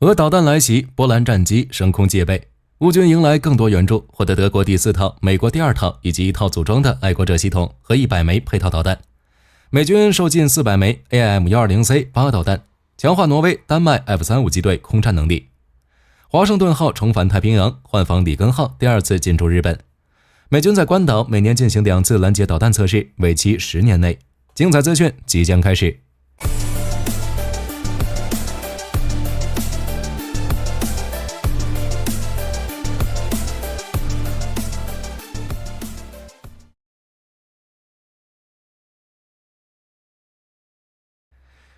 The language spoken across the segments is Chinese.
俄导弹来袭，波兰战机升空戒备，乌军迎来更多援助，获得德国第4套、美国第2套以及1套组装的爱国者系统和100枚配套导弹。美军售进400枚 AIM-120C8 导弹，强化挪威、丹麦 F-35机队空战能力。华盛顿号重返太平洋，换防里根号第2次进驻日本。美军在关岛每年进行2次拦截导弹测试，为期10年内。精彩资讯即将开始。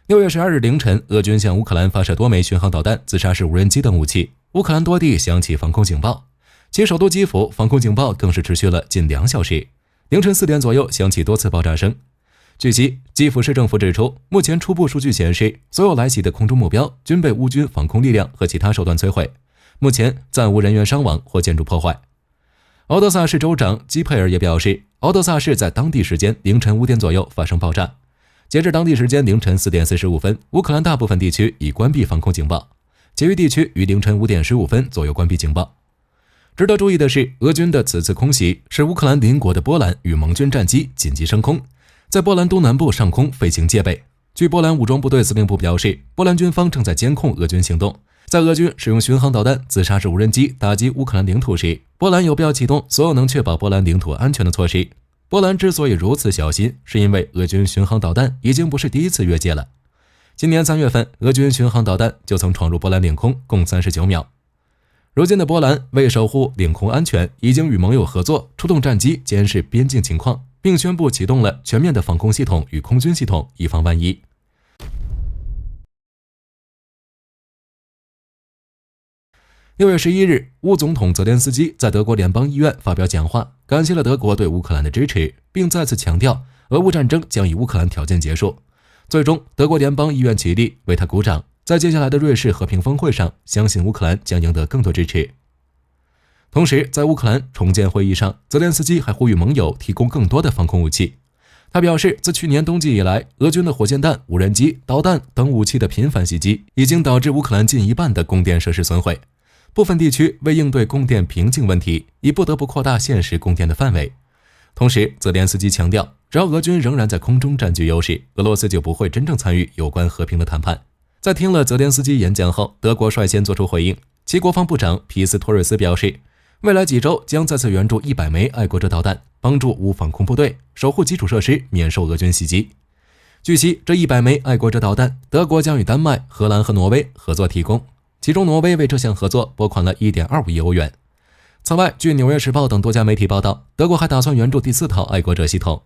6月12日凌晨，俄军向乌克兰发射多枚巡航导弹、自杀式无人机等武器，乌克兰多地响起防空警报，其首都基辅防空警报更是持续了近2小时。凌晨4点左右响起多次爆炸声。据悉，基辅市政府指出，目前初步数据显示，所有来袭的空中目标均被乌军防空力量和其他手段摧毁，目前暂无人员伤亡或建筑破坏。敖德萨市州长基佩尔也表示，敖德萨市在当地时间凌晨5点左右发生爆炸。截至当地时间凌晨4点45分，乌克兰大部分地区已关闭防空警报，其余地区于凌晨5点15分左右关闭警报。值得注意的是，俄军的此次空袭使乌克兰邻国的波兰与盟军战机紧急升空，在波兰东南部上空飞行戒备。据波兰武装部队司令部表示，波兰军方正在监控俄军行动，在俄军使用巡航导弹、自杀式无人机打击乌克兰领土时，波兰有必要启动所有能确保波兰领土安全的措施。波兰之所以如此小心，是因为俄军巡航导弹已经不是第一次越界了。今年3月份，俄军巡航导弹就曾闯入波兰领空，共39秒。如今的波兰为守护领空安全，已经与盟友合作，出动战机监视边境情况，并宣布启动了全面的防空系统与空军系统，以防万一。6月11日，乌总统泽连斯基在德国联邦医院发表讲话，感谢了德国对乌克兰的支持，并再次强调俄乌战争将以乌克兰条件结束。最终，德国联邦医院起立为他鼓掌。在接下来的瑞士和平峰会上，相信乌克兰将赢得更多支持。同时，在乌克兰重建会议上，泽连斯基还呼吁盟友提供更多的防空武器。他表示，自去年冬季以来，俄军的火箭弹、无人机、导弹等武器的频繁袭击，已经导致乌克兰近一半的供电设施损毁。部分地区为应对供电瓶颈问题，已不得不扩大现实供电的范围。同时，泽连斯基强调，只要俄军仍然在空中占据优势，俄罗斯就不会真正参与有关和平的谈判。在听了泽连斯基演讲后，德国率先作出回应，其国防部长皮斯托瑞斯表示，未来几周将再次援助100枚爱国者导弹，帮助乌防空部队守护基础设施免受俄军袭击。据悉，这100枚爱国者导弹，德国将与丹麦、荷兰和挪威合作提供，其中挪威为这项合作拨款了 1.25 亿欧元。此外，据《纽约时报》等多家媒体报道，德国还打算援助第4套爱国者系统。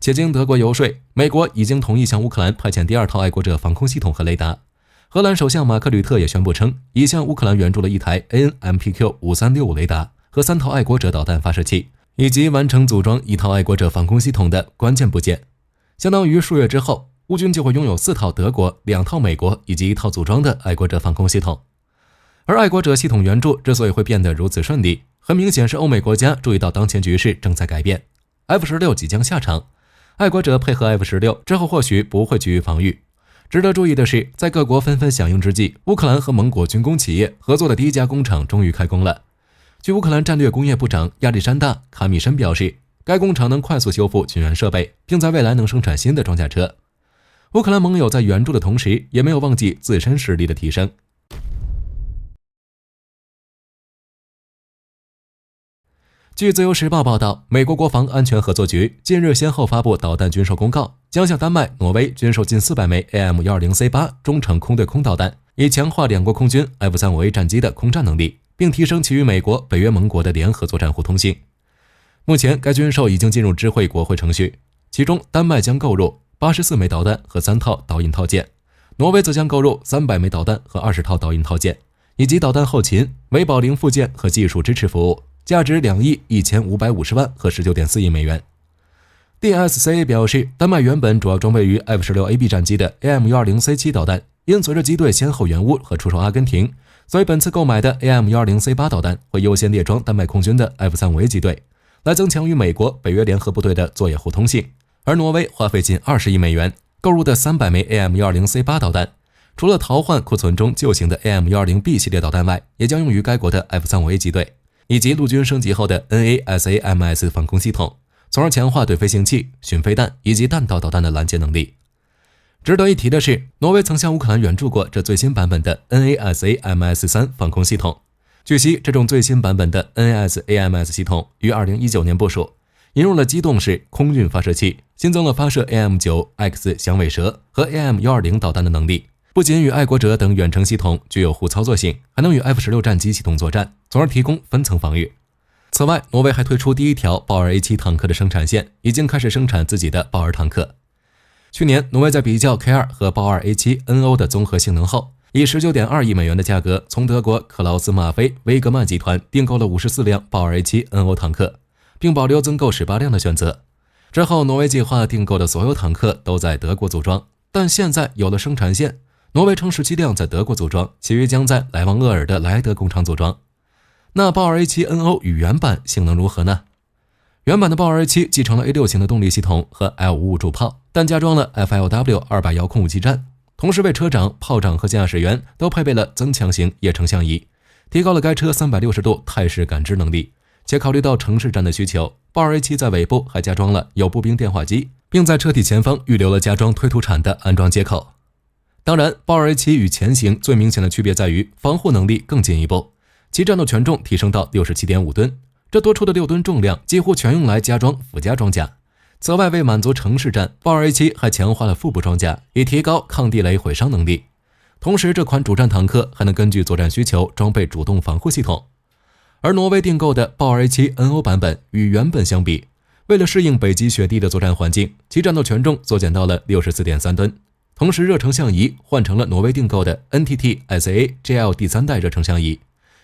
且经德国游说，美国已经同意向乌克兰派遣第2套爱国者防空系统和雷达。荷兰首相马克吕特也宣布称，已向乌克兰援助了1台 AN/MPQ-5365 雷达和3套爱国者导弹发射器，以及完成组装1套爱国者防空系统的关键部件。相当于数月之后，乌军就会拥有4套德国、2套美国以及1套组装的爱国者防空系统。而爱国者系统援助之所以会变得如此顺利，很明显是欧美国家注意到当前局势正在改变。F-16 即将下场，爱国者配合 F-16 之后或许不会急于防御。值得注意的是，在各国纷纷响应之际，乌克兰和盟国军工企业合作的第1家工厂终于开工了。据乌克兰战略工业部长亚历山大·卡米申表示，该工厂能快速修复军援设备，并在未来能生产新的装甲车。乌克兰盟友在援助的同时，也没有忘记自身实力的提升。据自由时报报道，美国国防安全合作局近日先后发布导弹军售公告，将向丹麦、挪威军售近400枚 AIM-120C8 中程空对空导弹，以强化两国空军 F-35A 战机的空战能力，并提升其与美国、北约盟国的联合作战互通性。目前，该军售已经进入知会国会程序，其中丹麦将购入84枚导弹和3套导引套件，挪威则将购入300枚导弹和20套导引套件，以及导弹后勤、维保零附件和技术支持服务，价值2亿1550万和 19.4 亿美元。DSCA 表示，丹麦原本主要装备于 F-16AB 战机的 AIM-120C7 导弹，因随着机队先后援乌和出售阿根廷，所以本次购买的 AIM-120C8 导弹会优先列装丹麦空军的 F-35A 机队，来增强与美国、北约联合部队的作业互通性。而挪威花费近20亿美元购入的300枚 AIM-120C8 导弹，除了淘换库存中旧型的 AIM-120B 系列导弹外，也将用于该国的 F-35A 机队以及陆军升级后的 NASAMS 防空系统，从而强化对飞行器、巡飞弹以及弹道导弹的拦截能力。值得一提的是，挪威曾向乌克兰援助过这最新版本的 NASAMS-3 防空系统。据悉，这种最新版本的 NASAMS 系统于2019年部署，引入了机动式空运发射器，新增了发射 AIM-9X 响尾蛇和 AIM-120 导弹的能力。不仅与爱国者等远程系统具有互操作性，还能与 F-16 战机系统作战，从而提供分层防御。此外，挪威还推出第一条豹二 A7 坦克的生产线，已经开始生产自己的豹二坦克。去年，挪威在比较 K2 和豹二 A7 NO 的综合性能后，以 19.2 亿美元的价格从德国克劳斯马菲威格曼集团订购了54辆豹二 A7 NO 坦克，并保留增购18辆的选择。之后，挪威计划订购的所有坦克都在德国组装，但现在有了生产线，挪威称17辆在德国组装，其余将在莱旺厄尔的莱德工厂组装。那豹二 A7 NO 与原版性能如何呢？原版的豹二 A7 继承了 A6 型的动力系统和 L55 主炮，但加装了 FLW200 遥控武器站，同时为车长、炮长和驾驶员都配备了增强型液成像仪，提高了该车360度态势感知能力。且考虑到城市战的需求，豹二 A7 在尾部还加装了有步兵电话机，并在车体前方预留了加装推土铲的安装接口。当然，豹二 A7 与前型最明显的区别在于防护能力更进一步，其战斗权重提升到 67.5 吨，这多出的6吨重量几乎全用来加装附加装甲。此外，为满足城市战，豹二 A7 还强化了腹部装甲，以提高抗地雷毁伤能力。同时，这款主战坦克还能根据作战需求装备主动防护系统。而挪威订购的豹二 A7 NO 版本与原本相比，为了适应北极雪地的作战环境，其战斗权重缩减到了 64.3 吨。同时，热成像仪换成了挪威订购的 NTT-SA GL 第3代热成像仪，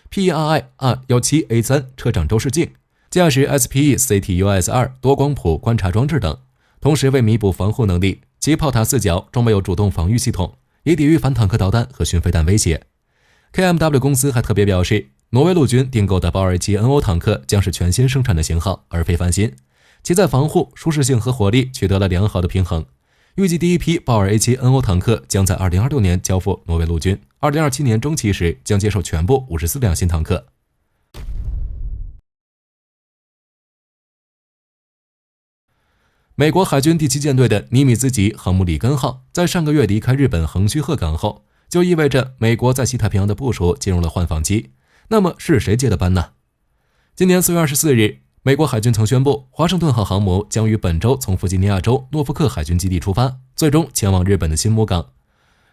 PERI R17A3 车长周视镜，驾驶 SPE CTUS2 多光谱观察装置等。同时，为弥补防护能力，其炮塔四角装备有主动防御系统，以抵御反坦克导弹和巡飞弹威胁。KMW 公司还特别表示，挪威陆军订购的豹二 A7 NO 坦克将是全新生产的型号，而非翻新，其在防护、舒适性和火力取得了良好的平衡。预计第一批豹二 A7 NO 坦克将在2026年交付挪威陆军，2027年中期时将接受全部54辆新坦克。美国海军第7舰队的尼米兹级航母里根号在上个月离开日本横须贺港后，就意味着美国在西太平洋的部署进入了换防期。那么是谁接的班呢？今年4月24日，美国海军曾宣布，华盛顿号航母将于本周从弗吉尼亚州诺福克海军基地出发，最终前往日本的新母港。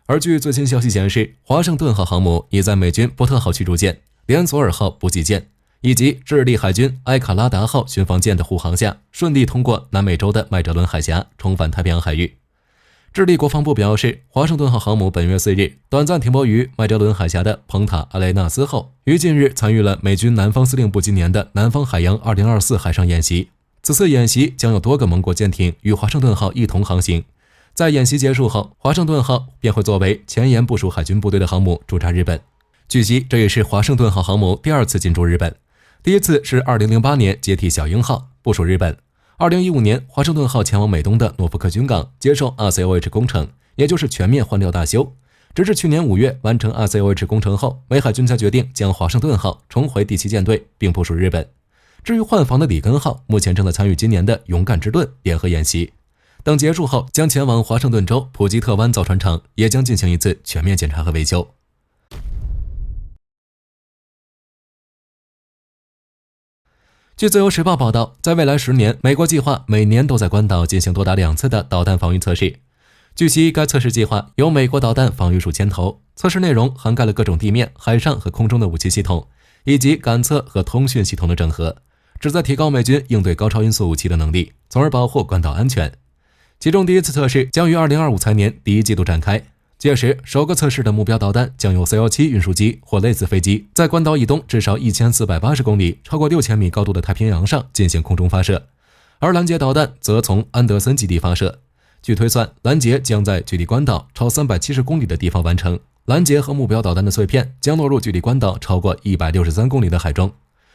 而据最新消息显示，华盛顿号航母已在美军波特号驱逐舰、连索尔号补给舰以及智利海军埃卡拉达号巡防舰的护航下，顺利通过南美洲的麦哲伦海峡，重返太平洋海域。智利国防部表示，华盛顿号航母本月4日短暂停泊于麦哲伦海峡的蓬塔阿雷纳斯后，于近日参与了美军南方司令部今年的南方海洋2024海上演习。此次演习将有多个盟国舰艇与华盛顿号一同航行。在演习结束后，华盛顿号便会作为前沿部署海军部队的航母驻扎日本。据悉，这也是华盛顿号航母第2次进驻日本，第一次是2008年接替小鹰号部署日本。2015年，华盛顿号前往美东的诺福克军港接受 RCOH 工程，也就是全面换掉大修。直至去年5月完成 RCOH 工程后，美海军才决定将华盛顿号重回第7舰队，并部署日本。至于换防的里根号，目前正在参与今年的勇敢之盾联合演习，等结束后将前往华盛顿州普吉特湾造船厂，也将进行一次全面检查和维修。据自由时报报道，在未来10年，美国计划每年都在关岛进行多达2次的导弹防御测试。据悉，该测试计划由美国导弹防御署牵头，测试内容涵盖了各种地面、海上和空中的武器系统，以及感测和通讯系统的整合，旨在提高美军应对高超音速武器的能力，从而保护关岛安全。其中第一次测试将于2025财年第1季度展开，届时首个测试的目标导弹将由 C-17 运输机或类似飞机在关岛以东至少1480公里、超过6000米高度的太平洋上进行空中发射，而拦截导弹则从安德森基地发射。据推算，拦截将在距离关岛超370公里的地方完成，拦截和目标导弹的碎片将落入距离关岛超过163公里的海中。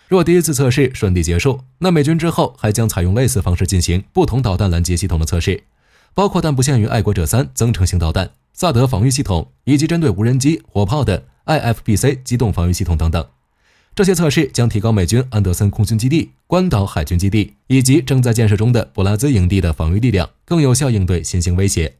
若第一次测试顺利结束，那美军之后还将采用类似方式进行不同导弹拦截系统的测试。包括但不限于爱国者3增程型导弹、萨德防御系统以及针对无人机、火炮的 IFPC 机动防御系统等等。这些测试将提高美军安德森空军基地、关岛海军基地以及正在建设中的布拉兹营地的防御力量，更有效应对新型威胁。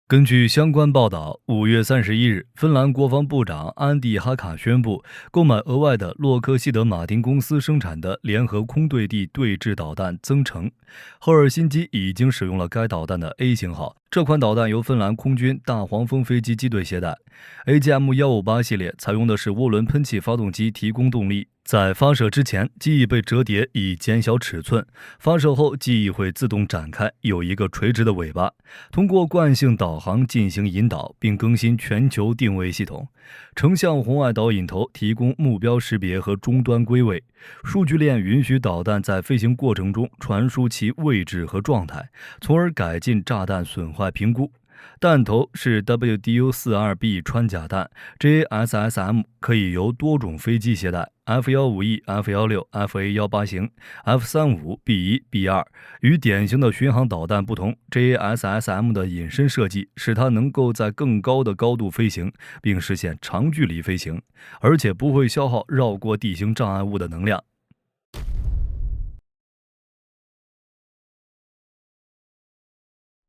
根据相关报道，5月31日，芬兰国防部长安迪哈卡宣布购买额外的洛克希德马丁公司生产的联合空对地对峙导弹增程。赫尔辛基已经使用了该导弹的 A 型号，这款导弹由芬兰空军大黄蜂飞机机队携带。AGM-158 系列采用的是涡轮喷气发动机提供动力，在发射之前，机翼被折叠以减小尺寸，发射后机翼会自动展开，有一个垂直的尾巴，通过惯性导航进行引导，并更新全球定位系统。成像红外导引头提供目标识别和终端归位，数据链允许导弹在飞行过程中传输其位置和状态，从而改进炸弹损坏评估。弹头是 WDU-42B 穿甲弹 JASSM， 可以由多种飞机携带 F-15E、F-16、FA-18 型、F-35B1、B2。与典型的巡航导弹不同， JASSM 的隐身设计使它能够在更高的高度飞行，并实现长距离飞行，而且不会消耗绕过地形障碍物的能量。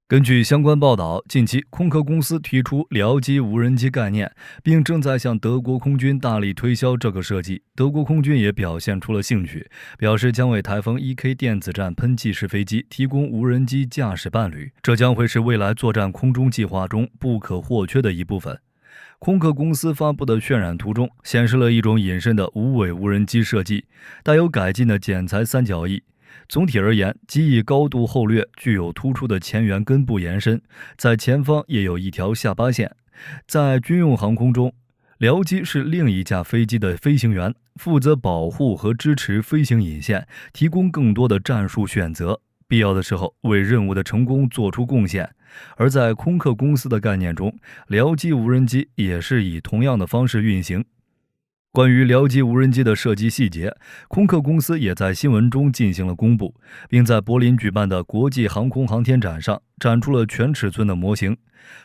根据相关报道，近期空客公司提出僚机无人机概念，并正在向德国空军大力推销这个设计。德国空军也表现出了兴趣，表示将为台风 1K 电子战喷气式飞机提供无人机驾驶伴侣，这将会是未来作战空中计划中不可或缺的一部分。空客公司发布的渲染图中显示了一种隐身的无尾无人机设计，带有改进的剪裁三角翼。总体而言，机翼高度后掠，具有突出的前缘根部延伸，在前方也有一条下巴线。在军用航空中，僚机是另一架飞机的飞行员，负责保护和支持飞行引线，提供更多的战术选择，必要的时候为任务的成功做出贡献。而在空客公司的概念中，僚机无人机也是以同样的方式运行。关于僚机无人机的设计细节，空客公司也在新闻中进行了公布，并在柏林举办的国际航空航天展上展出了全尺寸的模型。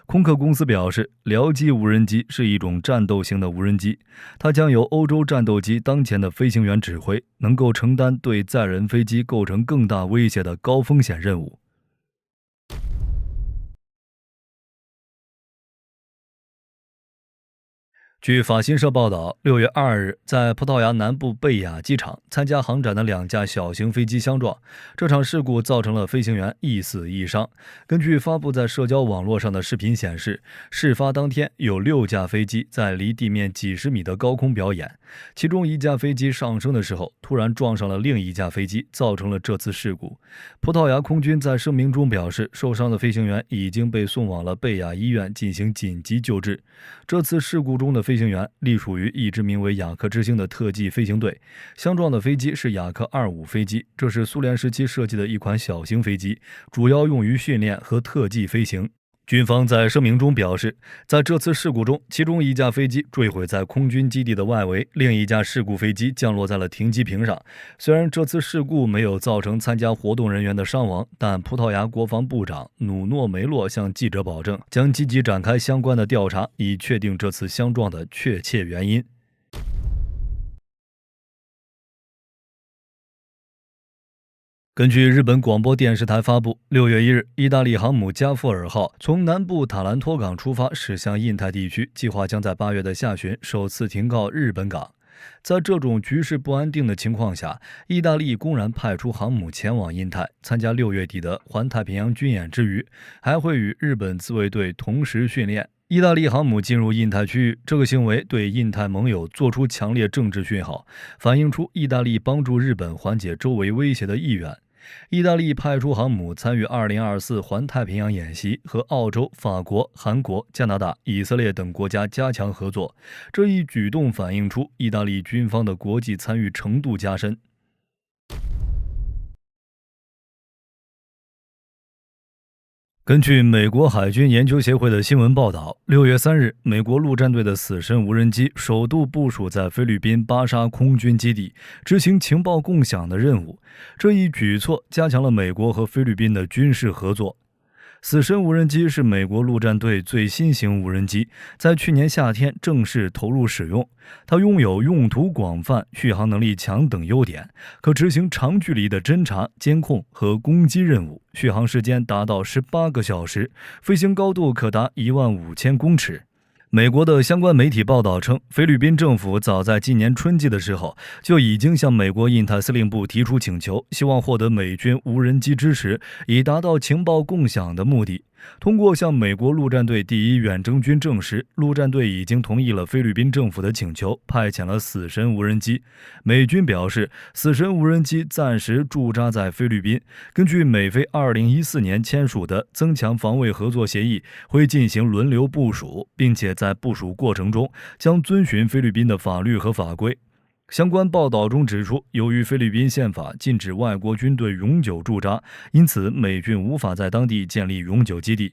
空客公司表示，僚机无人机是一种战斗型的无人机，它将由欧洲战斗机当前的飞行员指挥，能够承担对载人飞机构成更大威胁的高风险任务。据法新社报道，6月2日，在葡萄牙南部贝雅机场参加航展的2架小型飞机相撞，这场事故造成了飞行员一死一伤。根据发布在社交网络上的视频显示，事发当天有6架飞机在离地面几十米的高空表演，其中一架飞机上升的时候突然撞上了另一架飞机，造成了这次事故。葡萄牙空军在声明中表示，受伤的飞行员已经被送往了贝雅医院进行紧急救治。这次事故中的飞行员隶属于一支名为雅克之星的特技飞行队，相撞的飞机是雅克25飞机，这是苏联时期设计的一款小型飞机，主要用于训练和特技飞行。军方在声明中表示，在这次事故中，其中一架飞机坠毁在空军基地的外围，另一架事故飞机降落在了停机坪上。虽然这次事故没有造成参加活动人员的伤亡，但葡萄牙国防部长努诺梅洛向记者保证，将积极展开相关的调查，以确定这次相撞的确切原因。根据日本广播电视台发布，6月1日，意大利航母加夫尔号从南部塔兰托港出发，驶向印太地区，计划将在8月的下旬首次停靠日本港。在这种局势不安定的情况下，意大利公然派出航母前往印太，参加6月底的环太平洋军演之余，还会与日本自卫队同时训练。意大利航母进入印太区域，这个行为对印太盟友做出强烈政治讯号，反映出意大利帮助日本缓解周围威胁的意愿。意大利派出航母参与2024环太平洋演习，和澳洲、法国、韩国、加拿大、以色列等国家加强合作。这一举动反映出意大利军方的国际参与程度加深。根据美国海军研究协会的新闻报道，6月3日，美国陆战队的死神无人机首度部署在菲律宾巴沙空军基地，执行情报共享的任务。这一举措加强了美国和菲律宾的军事合作。死神无人机是美国陆战队最新型无人机，在去年夏天正式投入使用。它拥有用途广泛、续航能力强等优点，可执行长距离的侦察、监控和攻击任务，续航时间达到18个小时，飞行高度可达15000公尺。美国的相关媒体报道称，菲律宾政府早在今年春季的时候就已经向美国印太司令部提出请求，希望获得美军无人机支持，以达到情报共享的目的。通过向美国陆战队第一远征军证实，陆战队已经同意了菲律宾政府的请求，派遣了死神无人机。美军表示，死神无人机暂时驻扎在菲律宾，根据美菲2014年签署的增强防卫合作协议，会进行轮流部署，并且在部署过程中将遵循菲律宾的法律和法规。相关报道中指出，由于菲律宾宪法禁止外国军队永久驻扎，因此美军无法在当地建立永久基地。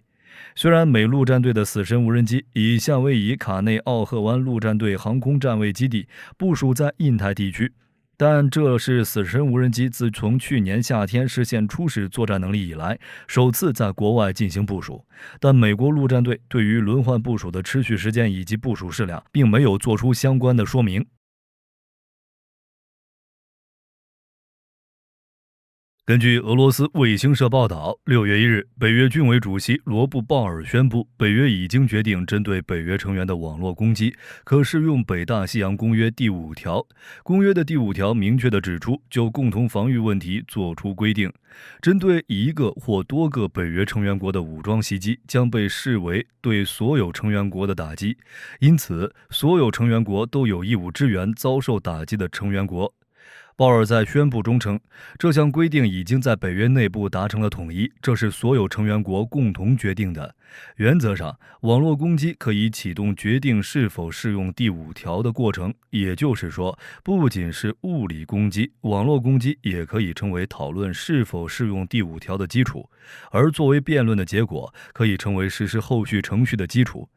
虽然美陆战队的死神无人机以夏威夷卡内奥赫湾陆战队航空站位基地部署在印太地区，但这是死神无人机自从去年夏天实现初始作战能力以来，首次在国外进行部署。但美国陆战队对于轮换部署的持续时间以及部署数量，并没有做出相关的说明。根据俄罗斯卫星社报道，6月1日，北约军委主席罗布鲍尔宣布，北约已经决定针对北约成员的网络攻击，可适用北大西洋公约第5条。公约的第5条明确地指出，就共同防御问题作出规定，针对一个或多个北约成员国的武装袭击，将被视为对所有成员国的打击，因此，所有成员国都有义务支援遭受打击的成员国。鲍尔在宣布中称，这项规定已经在北约内部达成了统一，这是所有成员国共同决定的。原则上，网络攻击可以启动决定是否适用第5条的过程，也就是说，不仅是物理攻击，网络攻击也可以成为讨论是否适用第5条的基础，而作为辩论的结果，可以成为实施后续程序的基础。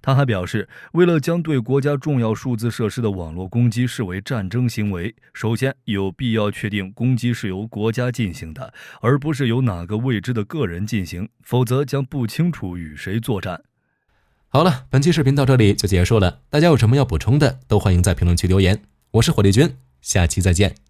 他还表示，为了将对国家重要数字设施的网络攻击视为战争行为，首先有必要确定攻击是由国家进行的，而不是由哪个未知的个人进行，否则将不清楚与谁作战。好了，本期视频到这里就结束了，大家有什么要补充的，都欢迎在评论区留言。我是火力军，下期再见。